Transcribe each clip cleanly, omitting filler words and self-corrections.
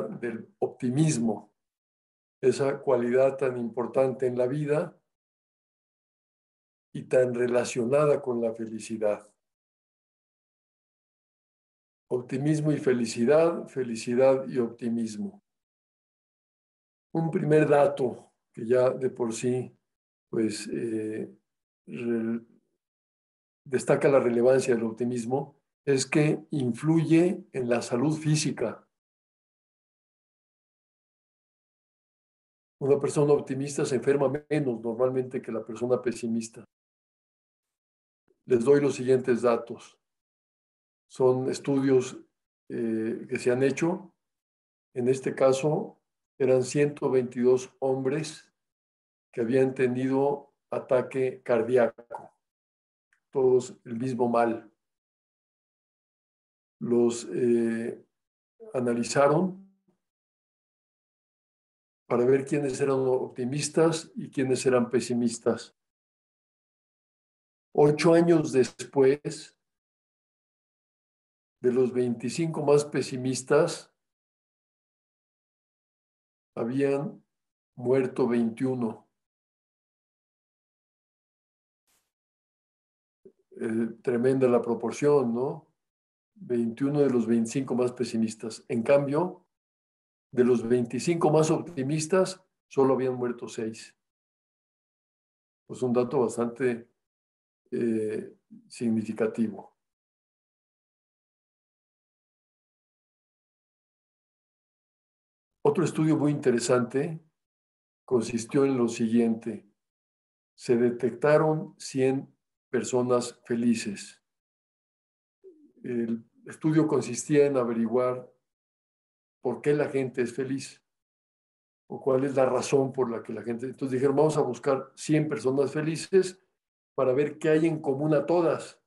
hablar del optimismo, esa cualidad tan importante en la vida y tan relacionada con la felicidad. Optimismo y felicidad, felicidad y optimismo. Un primer dato que ya de por sí pues, destaca la relevancia del optimismo es que influye en la salud física. Una persona optimista se enferma menos normalmente que la persona pesimista. Les doy los siguientes datos. Son estudios que se han hecho. En este caso, eran 122 hombres que habían tenido ataque cardíaco, todos el mismo mal. Los analizaron para ver quiénes eran optimistas y quiénes eran pesimistas. 8 años después, de los 25 más pesimistas, habían muerto 21. Tremenda la proporción, ¿no? 21 de los 25 más pesimistas. En cambio, de los 25 más optimistas, solo habían muerto 6. Pues un dato bastante significativo. Otro estudio muy interesante consistió en lo siguiente. Se detectaron 100 personas felices. El estudio consistía en averiguar por qué la gente es feliz o cuál es la razón por la que la gente... Entonces dijeron, vamos a buscar 100 personas felices para ver qué hay en común a todas.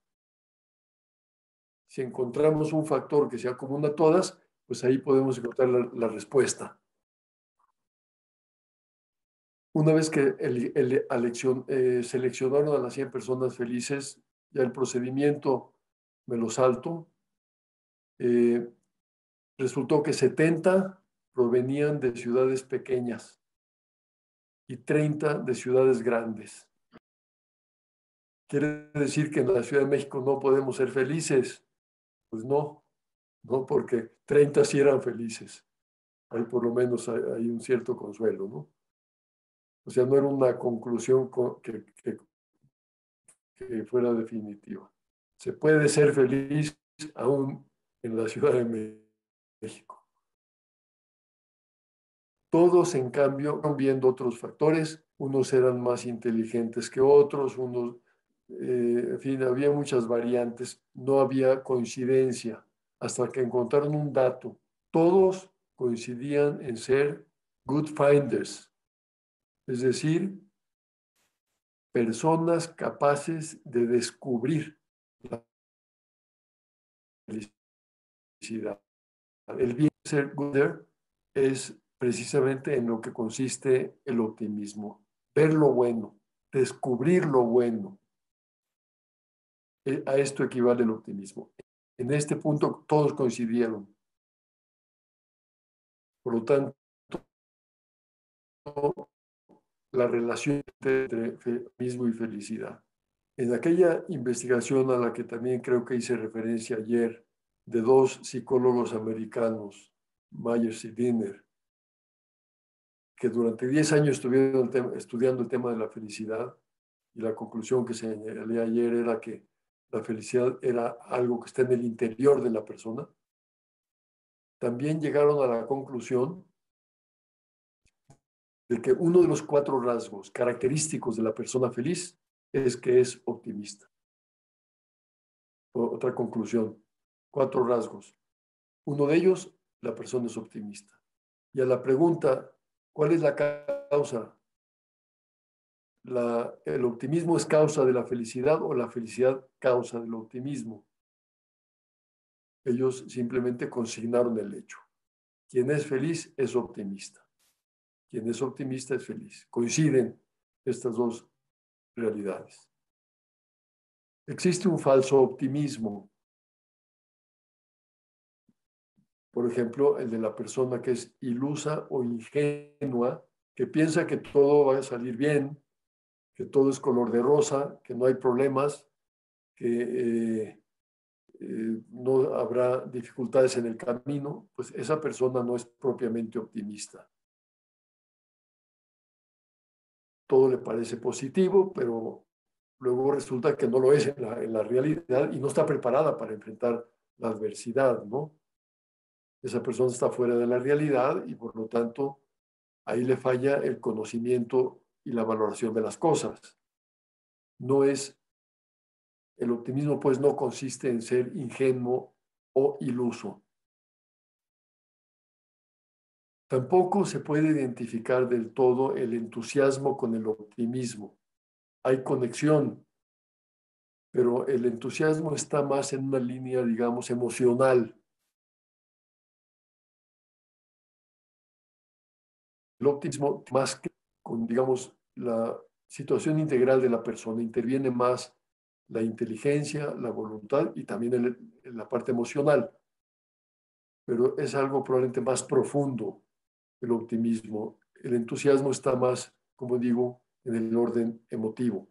Si encontramos un factor que sea común a todas, pues ahí podemos encontrar la respuesta. Una vez que seleccionaron a las 100 personas felices, ya el procedimiento me lo salto, resultó que 70 provenían de ciudades pequeñas y 30 de ciudades grandes. ¿Quiere decir que en la Ciudad de México no podemos ser felices? Pues no, porque 30 sí eran felices. Ahí por lo menos hay un cierto consuelo, ¿no? O sea, no era una conclusión que fuera definitiva. Se puede ser feliz aún en la Ciudad de México. Todos, en cambio, van viendo otros factores. Unos eran más inteligentes que otros, en fin, había muchas variantes. No había coincidencia hasta que encontraron un dato. Todos coincidían en ser good finders, es decir, personas capaces de descubrir la felicidad. El bien ser gooder es precisamente en lo que consiste el optimismo. Ver lo bueno, descubrir lo bueno. A esto equivale el optimismo. En este punto todos coincidieron. Por lo tanto, la relación entre optimismo y felicidad. En aquella investigación a la que también creo que hice referencia ayer, de 2 psicólogos americanos, Myers y Dinner, que durante 10 años estuvieron estudiando el tema de la felicidad, y la conclusión que señalé ayer era que la felicidad era algo que está en el interior de la persona, también llegaron a la conclusión de que uno de los 4 rasgos característicos de la persona feliz es que es optimista. Otra conclusión, 4 rasgos. Uno de ellos, la persona es optimista. Y a la pregunta, ¿cuál es la causa? ¿El optimismo es causa de la felicidad o la felicidad causa del optimismo? Ellos simplemente consignaron el hecho. Quien es feliz es optimista. Quien es optimista es feliz. Coinciden estas dos realidades. Existe un falso optimismo. por ejemplo, el de la persona que es ilusa o ingenua, que piensa que todo va a salir bien, que todo es color de rosa, que no hay problemas, que no habrá dificultades en el camino, pues esa persona no es propiamente optimista. Todo le parece positivo, pero luego resulta que no lo es en la realidad y no está preparada para enfrentar la adversidad, ¿no? Esa persona está fuera de la realidad y por lo tanto ahí le falla el conocimiento y la valoración de las cosas. No es, el optimismo pues no consiste en ser ingenuo o iluso. Tampoco se puede identificar del todo el entusiasmo con el optimismo. Hay conexión, pero el entusiasmo está más en una línea, digamos, emocional. El optimismo, más que con, digamos, la situación integral de la persona, interviene más la inteligencia, la voluntad y también la parte emocional. Pero es algo probablemente más profundo el optimismo. El entusiasmo está más, como digo, en el orden emotivo.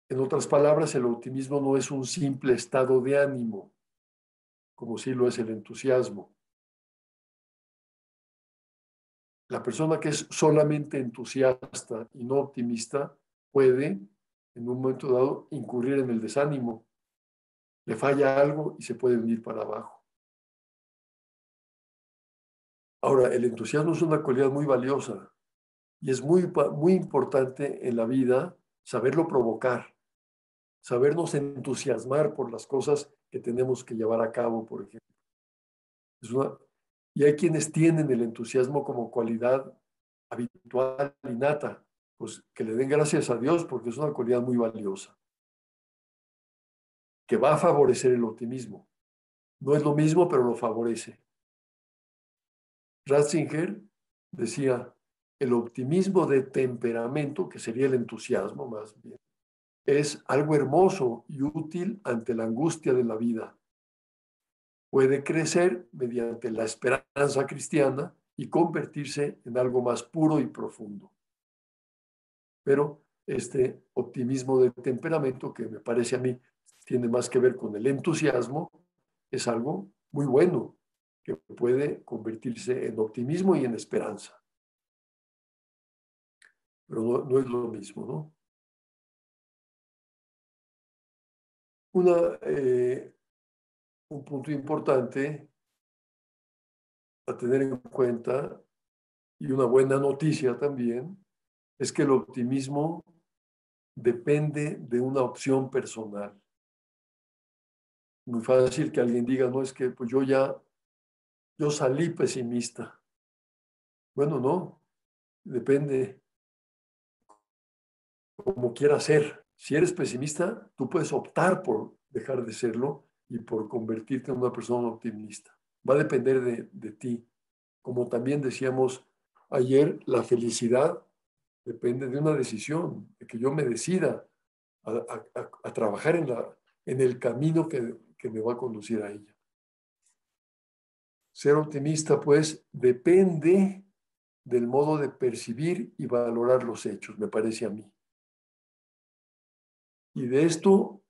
En otras palabras, el optimismo no es un simple estado de ánimo, como sí lo es el entusiasmo. La persona que es solamente entusiasta y no optimista puede, en un momento dado, incurrir en el desánimo. Le falla algo y se puede venir para abajo. Ahora, el entusiasmo es una cualidad muy valiosa y es muy importante en la vida saberlo provocar, sabernos entusiasmar por las cosas que tenemos que llevar a cabo, por ejemplo. Y hay quienes tienen el entusiasmo como cualidad habitual, innata, pues que le den gracias a Dios porque es una cualidad muy valiosa, que va a favorecer el optimismo. No es lo mismo, pero lo favorece. Ratzinger decía, el optimismo de temperamento, que sería el entusiasmo más bien, es algo hermoso y útil ante la angustia de la vida. Puede crecer mediante la esperanza cristiana y convertirse en algo más puro y profundo. Pero este optimismo de temperamento, que me parece a mí tiene más que ver con el entusiasmo, es algo muy bueno, que puede convertirse en optimismo y en esperanza. Pero no es lo mismo, ¿no? Un punto importante a tener en cuenta y una buena noticia también es que el optimismo depende de una opción personal. Muy fácil que alguien diga, no, es que pues yo salí pesimista. Bueno, no, depende como quieras ser. Si eres pesimista, tú puedes optar por dejar de serlo y por convertirte en una persona optimista. Va a depender de ti. Como también decíamos ayer, la felicidad depende de una decisión, de que yo me decida a trabajar en el camino que me va a conducir a ella. Ser optimista, pues, depende del modo de percibir y valorar los hechos, me parece a mí. Y de esto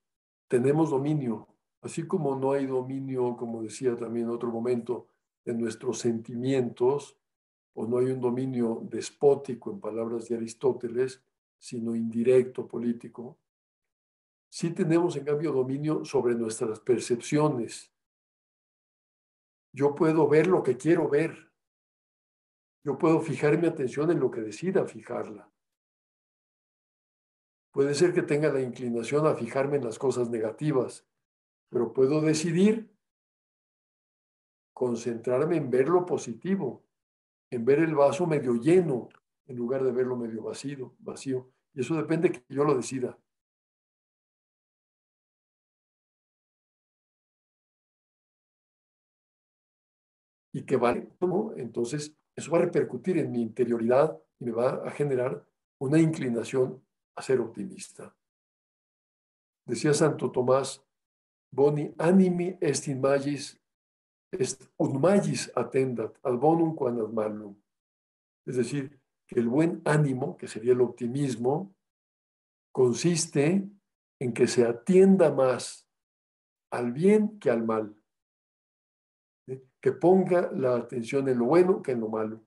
tenemos dominio, así como no hay dominio, como decía también en otro momento, de nuestros sentimientos, o no hay un dominio despótico, en palabras de Aristóteles, sino indirecto, político. Sí tenemos, en cambio, dominio sobre nuestras percepciones. Yo puedo ver lo que quiero ver. Yo puedo fijar mi atención en lo que decida fijarla. Puede ser que tenga la inclinación a fijarme en las cosas negativas, pero puedo decidir concentrarme en ver lo positivo, en ver el vaso medio lleno, en lugar de verlo medio vacío. Y eso depende que yo lo decida. Y que vale, ¿no? Entonces, eso va a repercutir en mi interioridad y me va a generar una inclinación a ser optimista. Decía Santo Tomás, Boni animi est in magis est ut magis attendat ad bonum quam ad malum. Es decir, que el buen ánimo, que sería el optimismo, consiste en que se atienda más al bien que al mal, ¿sí? Que ponga la atención en lo bueno que en lo malo.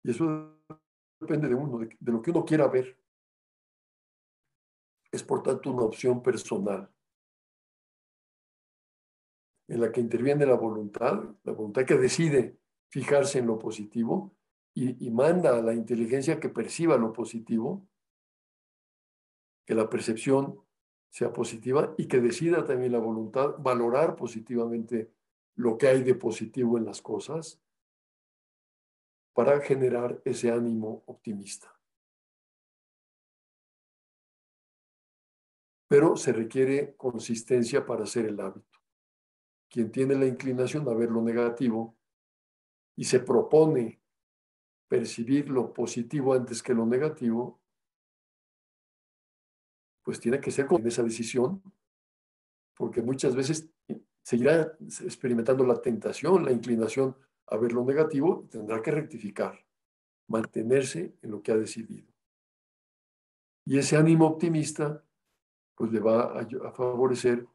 Y eso depende de uno, de lo que uno quiera ver. Es por tanto una opción personal en la que interviene la voluntad que decide fijarse en lo positivo y manda a la inteligencia que perciba lo positivo, que la percepción sea positiva y que decida también la voluntad valorar positivamente lo que hay de positivo en las cosas para generar ese ánimo optimista. Pero se requiere consistencia para hacer el hábito. Quien tiene la inclinación a ver lo negativo y se propone percibir lo positivo antes que lo negativo, pues tiene que ser con esa decisión, porque muchas veces seguirá experimentando la tentación, la inclinación a ver lo negativo, y tendrá que rectificar, mantenerse en lo que ha decidido. Y ese ánimo optimista, pues le va a favorecer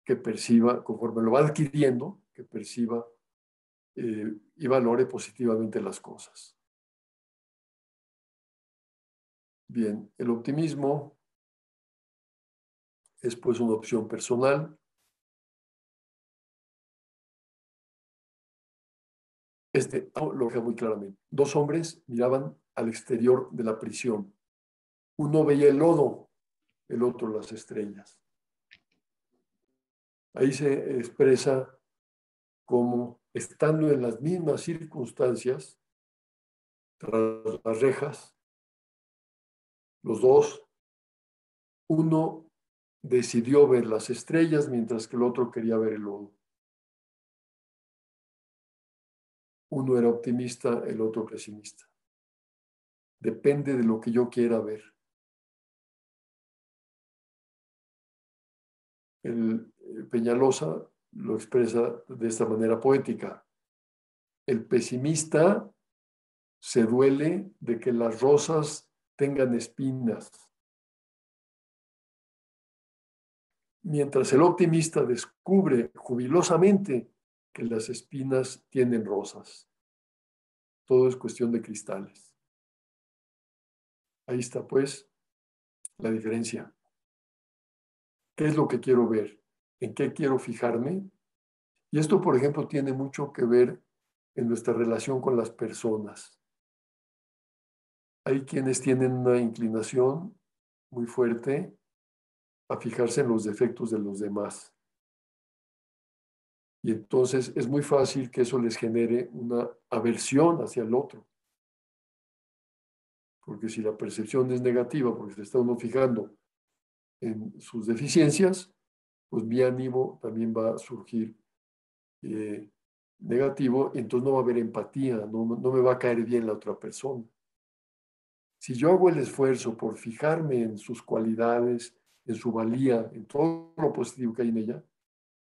que perciba, conforme lo va adquiriendo, que perciba y valore positivamente las cosas. Bien, el optimismo es pues una opción personal. Lo deja muy claramente. Dos hombres miraban al exterior de la prisión. Uno veía el lodo, el otro las estrellas. Ahí se expresa como estando en las mismas circunstancias, tras las rejas, los dos, uno decidió ver las estrellas mientras que el otro quería ver el lodo. Uno era optimista, el otro pesimista. Depende de lo que yo quiera ver. Peñalosa lo expresa de esta manera poética. El pesimista se duele de que las rosas tengan espinas, mientras el optimista descubre jubilosamente que las espinas tienen rosas. Todo es cuestión de cristales. Ahí está, pues, la diferencia. ¿Qué es lo que quiero ver? ¿En qué quiero fijarme? Y esto, por ejemplo, tiene mucho que ver en nuestra relación con las personas. Hay quienes tienen una inclinación muy fuerte a fijarse en los defectos de los demás. Y entonces es muy fácil que eso les genere una aversión hacia el otro. Porque si la percepción es negativa, porque se está uno fijando en sus deficiencias, pues mi ánimo también va a surgir negativo, y entonces no va a haber empatía, no me va a caer bien la otra persona. Si yo hago el esfuerzo por fijarme en sus cualidades, en su valía, en todo lo positivo que hay en ella,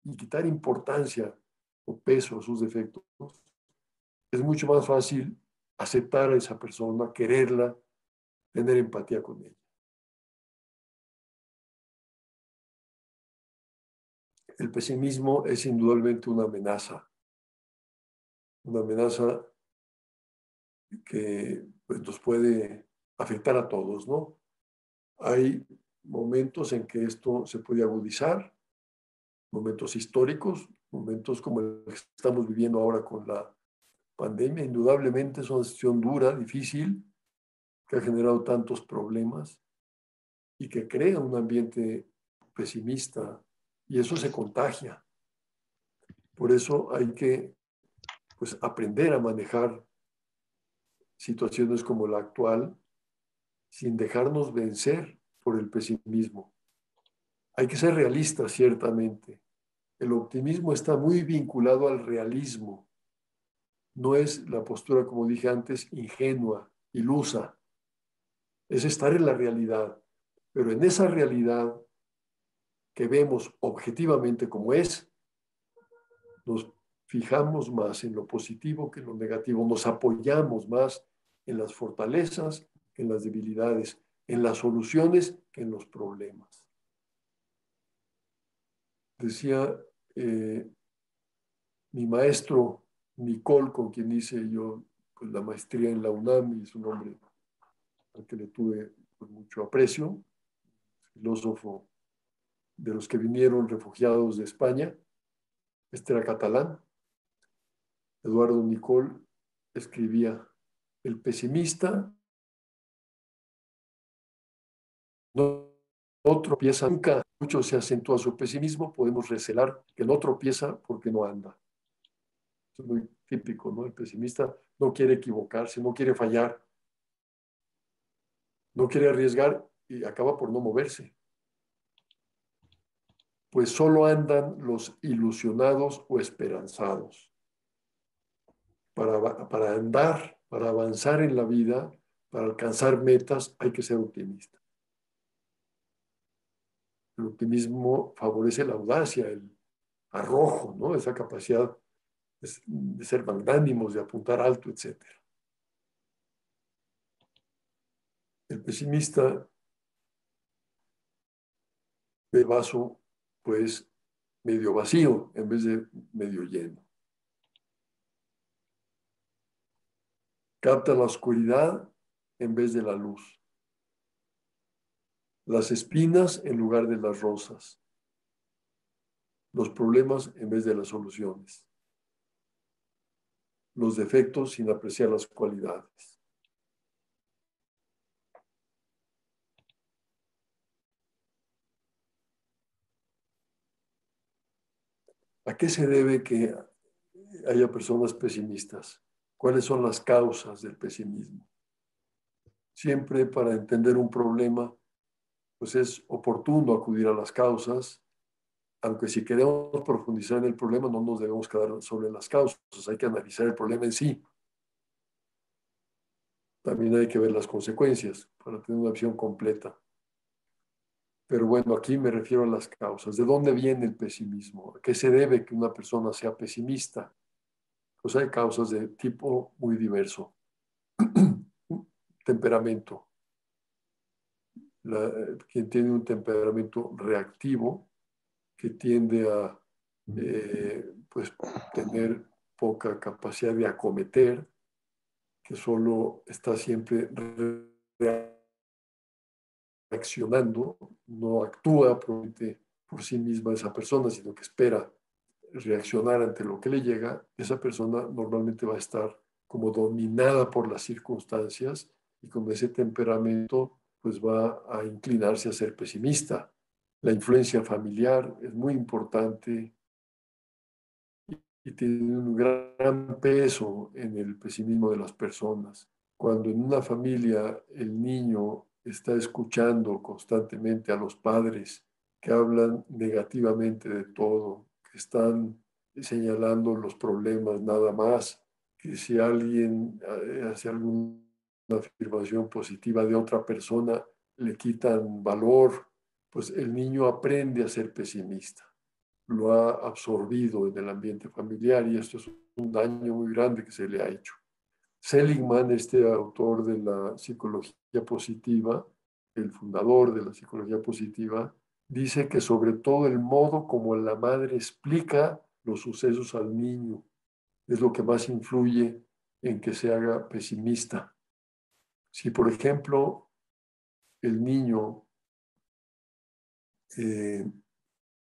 y quitar importancia o peso a sus defectos, es mucho más fácil aceptar a esa persona, quererla, tener empatía con ella. El pesimismo es indudablemente una amenaza que pues, nos puede afectar a todos, ¿no? Hay momentos en que esto se puede agudizar, momentos históricos, momentos como el que estamos viviendo ahora con la pandemia. Indudablemente es una situación dura, difícil, que ha generado tantos problemas y que crea un ambiente pesimista, y eso se contagia. Por eso hay que pues, aprender a manejar situaciones como la actual sin dejarnos vencer por el pesimismo. Hay que ser realistas, ciertamente. El optimismo está muy vinculado al realismo. No es la postura, como dije antes, ingenua, ilusa. Es estar en la realidad. Pero en esa realidad que vemos objetivamente como es, nos fijamos más en lo positivo que en lo negativo, nos apoyamos más en las fortalezas que en las debilidades, en las soluciones que en los problemas. Decía mi maestro Nicole, con quien hice yo pues, la maestría en la UNAM, y es un hombre al que le tuve pues, mucho aprecio, filósofo de los que vinieron refugiados de España, este era catalán. Eduardo Nicol escribía, el pesimista no tropieza nunca, mucho se acentúa su pesimismo, podemos recelar que no tropieza porque no anda. Eso es muy típico, ¿no? El pesimista no quiere equivocarse, no quiere fallar, no quiere arriesgar y acaba por no moverse. Pues solo andan los ilusionados o esperanzados. Para andar, para avanzar en la vida, para alcanzar metas, hay que ser optimista. El optimismo favorece la audacia, el arrojo, ¿no? Esa capacidad de ser magnánimos, de apuntar alto, etc. El pesimista ve el vaso, pues, medio vacío en vez de medio lleno. Capta la oscuridad en vez de la luz. Las espinas en lugar de las rosas. Los problemas en vez de las soluciones. Los defectos sin apreciar las cualidades. ¿A qué se debe que haya personas pesimistas? ¿Cuáles son las causas del pesimismo? Siempre para entender un problema, pues es oportuno acudir a las causas, aunque si queremos profundizar en el problema no nos debemos quedar solo en las causas, hay que analizar el problema en sí. También hay que ver las consecuencias para tener una visión completa. Pero bueno, aquí me refiero a las causas. ¿De dónde viene el pesimismo? ¿A qué se debe que una persona sea pesimista? Pues hay causas de tipo muy diverso. Temperamento. Quien tiene un temperamento reactivo, que tiende a pues, tener poca capacidad de acometer, que solo está siempre reaccionando, no actúa por sí misma esa persona, sino que espera reaccionar ante lo que le llega, esa persona normalmente va a estar como dominada por las circunstancias y con ese temperamento pues va a inclinarse a ser pesimista. La influencia familiar es muy importante y tiene un gran peso en el pesimismo de las personas. Cuando en una familia el niño está escuchando constantemente a los padres que hablan negativamente de todo, que están señalando los problemas nada más, que si alguien hace alguna afirmación positiva de otra persona, le quitan valor, pues el niño aprende a ser pesimista. Lo ha absorbido en el ambiente familiar y esto es un daño muy grande que se le ha hecho. Seligman, este autor de la psicología positiva, el fundador de la psicología positiva, dice que sobre todo el modo como la madre explica los sucesos al niño es lo que más influye en que se haga pesimista. Si, por ejemplo, el niño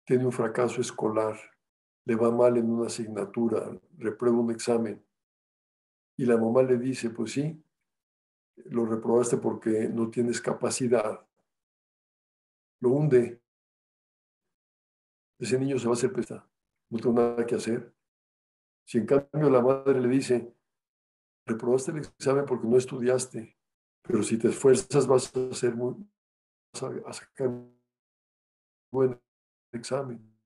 tiene un fracaso escolar, le va mal en una asignatura, reprueba un examen, y la mamá le dice, pues sí, lo reprobaste porque no tienes capacidad, lo hunde. Ese niño se va a hacer pesar, no tengo nada que hacer. Si en cambio la madre le dice, reprobaste el examen porque no estudiaste, pero si te esfuerzas vas a hacer a sacar un buen examen.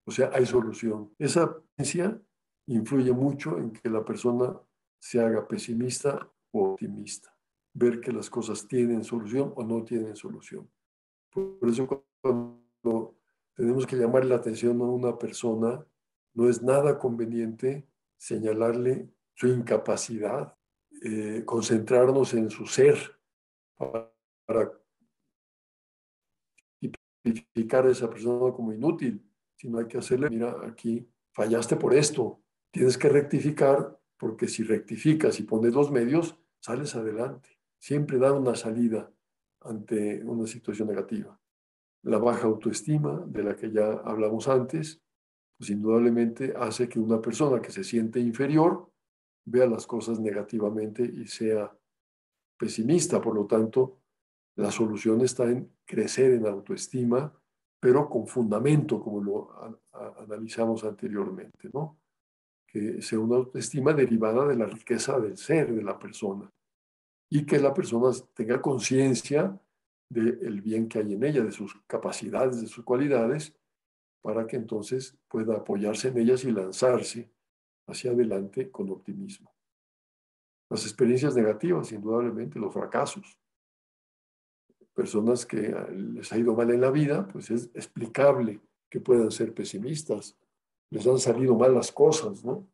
O sea, hay solución. Esa creencia influye mucho en que la persona se haga pesimista o optimista. Ver que las cosas tienen solución o no tienen solución. Por eso cuando tenemos que llamarle la atención a una persona, no es nada conveniente señalarle su incapacidad, concentrarnos en su ser para tipificar a esa persona como inútil, sino hay que hacerle, mira, aquí fallaste por esto, tienes que rectificar, porque si rectificas y pones los medios, sales adelante. Siempre dar una salida ante una situación negativa. La baja autoestima, de la que ya hablamos antes, pues indudablemente hace que una persona que se siente inferior vea las cosas negativamente y sea pesimista. Por lo tanto, la solución está en crecer en autoestima, pero con fundamento, como lo analizamos anteriormente, ¿no? Que sea una autoestima derivada de la riqueza del ser de la persona y que la persona tenga conciencia del bien que hay en ella, de sus capacidades, de sus cualidades, para que entonces pueda apoyarse en ellas y lanzarse hacia adelante con optimismo. Las experiencias negativas, indudablemente, los fracasos, personas que les ha ido mal en la vida, pues es explicable que puedan ser pesimistas, les han salido mal las cosas, ¿no?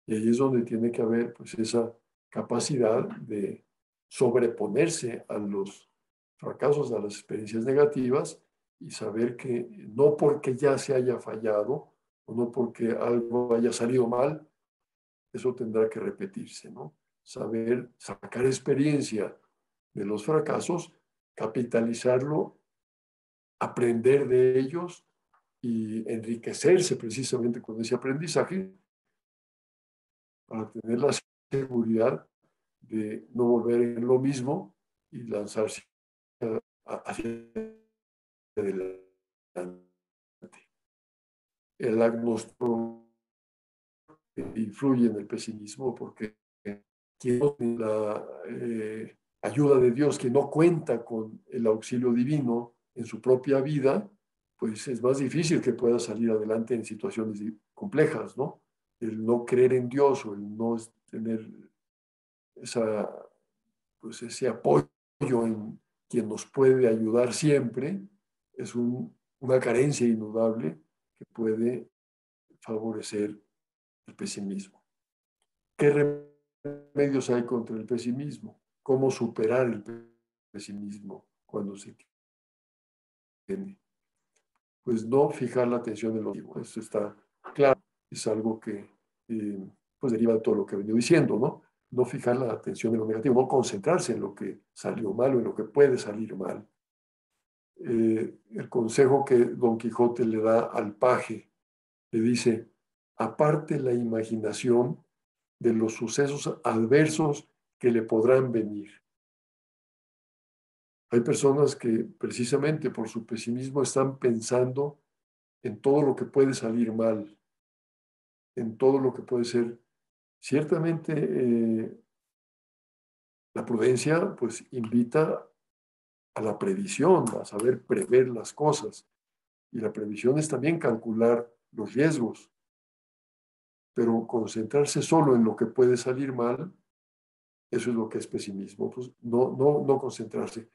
Y ahí es donde tiene que haber pues esa capacidad de sobreponerse a los fracasos, a las experiencias negativas y saber que no porque ya se haya fallado o no porque algo haya salido mal, eso tendrá que repetirse, ¿no? Saber sacar experiencia de los fracasos, capitalizarlo, aprender de ellos y enriquecerse precisamente con ese aprendizaje para tener la seguridad de no volver en lo mismo y lanzarse hacia adelante. El agnóstico influye en el pesimismo porque quien no tiene la ayuda de Dios, que no cuenta con el auxilio divino en su propia vida, pues es más difícil que pueda salir adelante en situaciones complejas, ¿no? El no creer en Dios o el no tener esa, pues ese apoyo en quien nos puede ayudar siempre es una carencia indudable que puede favorecer el pesimismo. ¿Qué remedios hay contra el pesimismo? ¿Cómo superar el pesimismo cuando se tiene? Pues no fijar la atención en lo negativo. Eso está claro. Es algo que pues deriva de todo lo que he venido diciendo, ¿no? No fijar la atención en lo negativo, no concentrarse en lo que salió mal o en lo que puede salir mal. El consejo que Don Quijote le da al paje, le dice, aparte la imaginación de los sucesos adversos que le podrán venir. Hay personas que precisamente por su pesimismo están pensando en todo lo que puede salir mal, en todo lo que puede ser. Ciertamente, la prudencia pues invita a la previsión, a saber prever las cosas. Y la previsión es también calcular los riesgos, pero concentrarse solo en lo que puede salir mal, eso es lo que es pesimismo. Pues no concentrarse,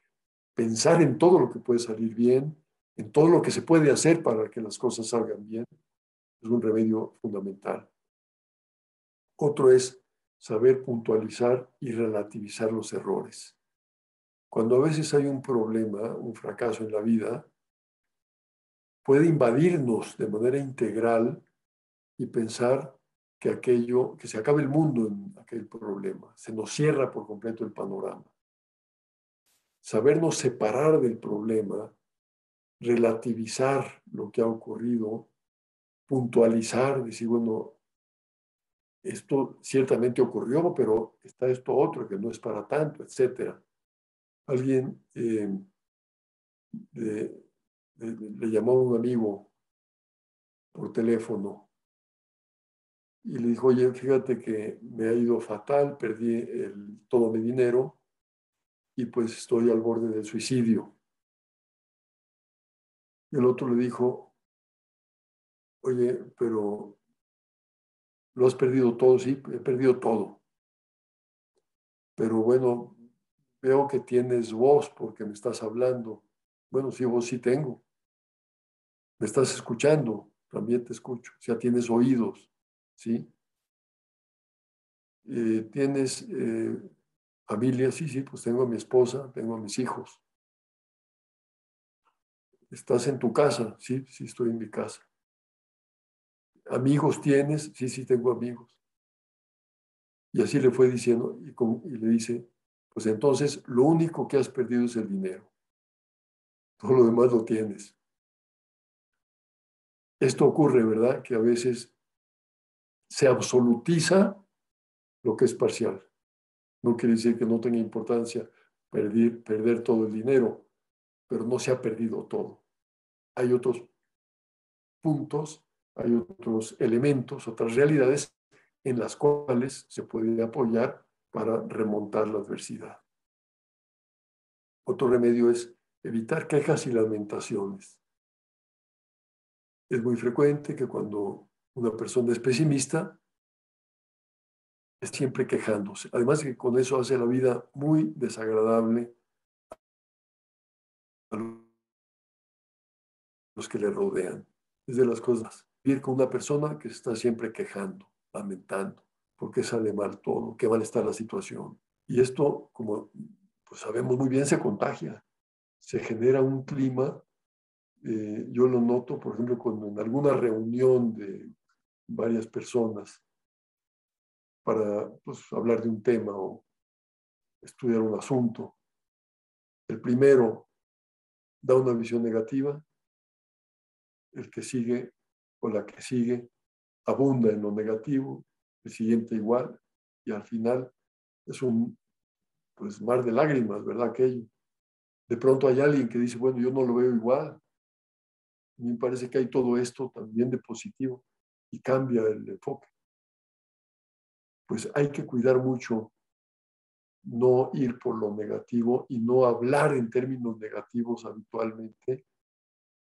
pensar en todo lo que puede salir bien, en todo lo que se puede hacer para que las cosas salgan bien, es un remedio fundamental. Otro es saber puntualizar y relativizar los errores. Cuando a veces hay un problema, un fracaso en la vida, puede invadirnos de manera integral y pensar que aquello, que se acabe el mundo en aquel problema, se nos cierra por completo el panorama. Sabernos separar del problema, relativizar lo que ha ocurrido, puntualizar, decir, bueno, esto ciertamente ocurrió, pero está esto otro que no es para tanto, etcétera. Alguien le llamó a un amigo por teléfono y le dijo, oye, fíjate que me ha ido fatal, perdí todo mi dinero y pues estoy al borde del suicidio. Y el otro le dijo, oye, pero lo has perdido todo, sí, he perdido todo. Pero bueno, veo que tienes voz porque me estás hablando. Bueno, sí, voz sí tengo. Me estás escuchando, también te escucho. O sea, tienes oídos, ¿sí? ¿Tienes familia? Sí, sí, pues tengo a mi esposa, tengo a mis hijos. ¿Estás en tu casa? Sí, sí, estoy en mi casa. ¿Amigos tienes? Sí, sí, tengo amigos. Y así le fue diciendo y le dice, pues entonces lo único que has perdido es el dinero. Todo lo demás lo tienes. Esto ocurre, ¿verdad? Que a veces se absolutiza lo que es parcial. No quiere decir que no tenga importancia perder todo el dinero, pero no se ha perdido todo. Hay otros puntos, hay otros elementos, otras realidades en las cuales se puede apoyar para remontar la adversidad. Otro remedio es evitar quejas y lamentaciones. Es muy frecuente que cuando una persona es pesimista, es siempre quejándose. Además que con eso hace la vida muy desagradable a los que le rodean. Es de las cosas. Vivir con una persona que se está siempre quejando, lamentando, porque sale mal todo, qué mal está la situación. Y esto, como pues sabemos muy bien, se contagia. Se genera un clima. Yo lo noto, por ejemplo, cuando en alguna reunión de varias personas para pues, hablar de un tema o estudiar un asunto, el primero da una visión negativa, el que sigue o la que sigue abunda en lo negativo, el siguiente igual, y al final es un pues, mar de lágrimas, ¿verdad? Aquello. De pronto hay alguien que dice, bueno, yo no lo veo igual, a mí me parece que hay todo esto también de positivo, y cambia el enfoque. Pues hay que cuidar mucho no ir por lo negativo y no hablar en términos negativos habitualmente.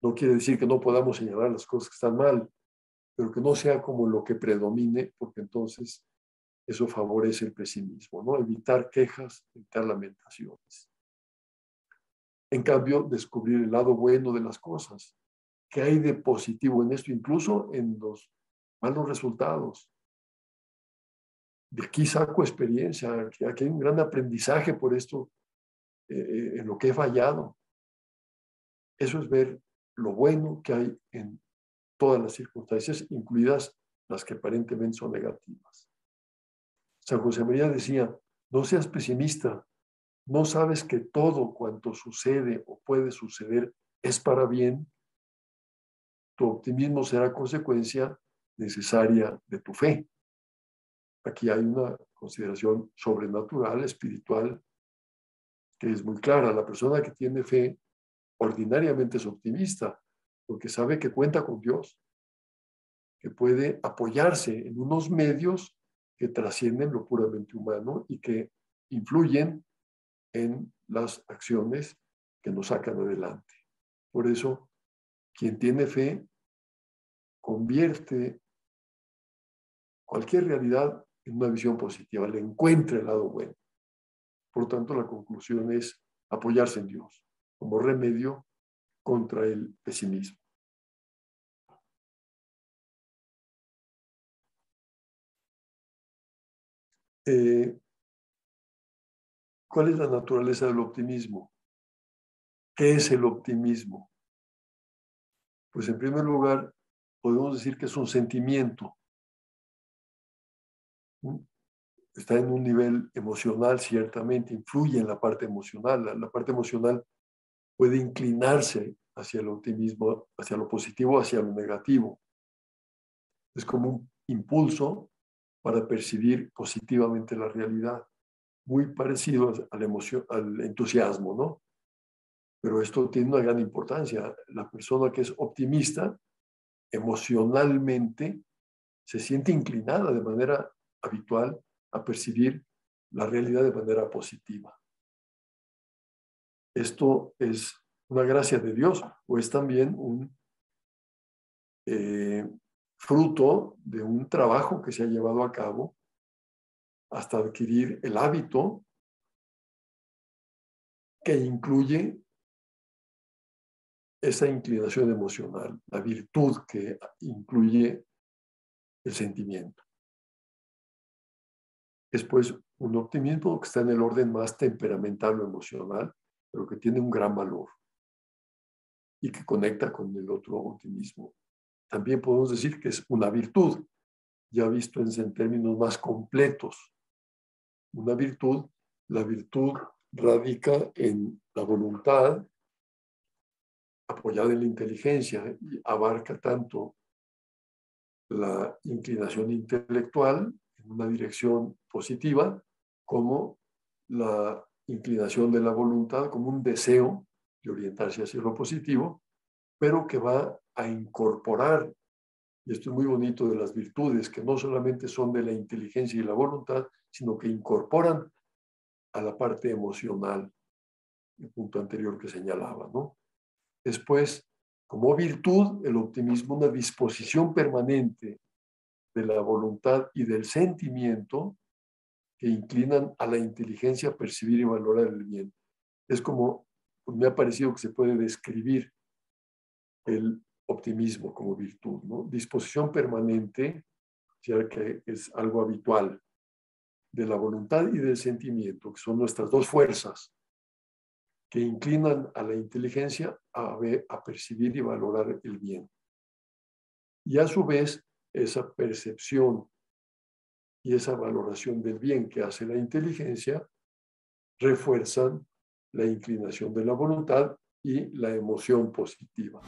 No quiere decir que no podamos señalar las cosas que están mal, pero que no sea como lo que predomine, porque entonces eso favorece el pesimismo, ¿no? Evitar quejas, evitar lamentaciones. En cambio, descubrir el lado bueno de las cosas. ¿Qué hay de positivo en esto? Incluso en los malos resultados. De aquí saco experiencia, aquí hay un gran aprendizaje por esto, en lo que he fallado. Eso es ver lo bueno que hay en todas las circunstancias, incluidas las que aparentemente son negativas. San José María decía, no seas pesimista, no sabes que todo cuanto sucede o puede suceder es para bien, tu optimismo será consecuencia necesaria de tu fe. Aquí hay una consideración sobrenatural, espiritual, que es muy clara. La persona que tiene fe ordinariamente es optimista, porque sabe que cuenta con Dios, que puede apoyarse en unos medios que trascienden lo puramente humano y que influyen en las acciones que nos sacan adelante. Por eso, quien tiene fe convierte cualquier realidad en una visión positiva, le encuentra el lado bueno. Por tanto, la conclusión es apoyarse en Dios como remedio contra el pesimismo. Eh, ¿Cuál es la naturaleza del optimismo? ¿Qué es el optimismo? Pues en primer lugar, podemos decir que es un sentimiento. Está en un nivel emocional, ciertamente, influye en la parte emocional. La parte emocional puede inclinarse hacia el optimismo, hacia lo positivo, hacia lo negativo. Es como un impulso para percibir positivamente la realidad, muy parecido al entusiasmo, ¿no? Pero esto tiene una gran importancia. La persona que es optimista, emocionalmente, se siente inclinada de manera habitual a percibir la realidad de manera positiva. Esto es una gracia de Dios o es también un fruto de un trabajo que se ha llevado a cabo hasta adquirir el hábito que incluye esa inclinación emocional, la virtud que incluye el sentimiento. Después, un optimismo que está en el orden más temperamental o emocional, pero que tiene un gran valor y que conecta con el otro optimismo. También podemos decir que es una virtud, ya visto en términos más completos. Una virtud, la virtud radica en la voluntad apoyada en la inteligencia y abarca tanto la inclinación intelectual en una dirección positiva como la inclinación de la voluntad como un deseo de orientarse hacia lo positivo, pero que va a incorporar, y esto es muy bonito de las virtudes, que no solamente son de la inteligencia y la voluntad, sino que incorporan a la parte emocional, el punto anterior que señalaba, ¿no? Después, como virtud, el optimismo, una disposición permanente de la voluntad y del sentimiento que inclinan a la inteligencia a percibir y valorar el bien. Es como, pues me ha parecido que se puede describir el optimismo como virtud, ¿no? Disposición permanente, ya que es algo habitual, de la voluntad y del sentimiento, que son nuestras dos fuerzas, que inclinan a la inteligencia a percibir y valorar el bien. Y a su vez, esa percepción y esa valoración del bien que hace la inteligencia refuerzan la inclinación de la voluntad y la emoción positiva.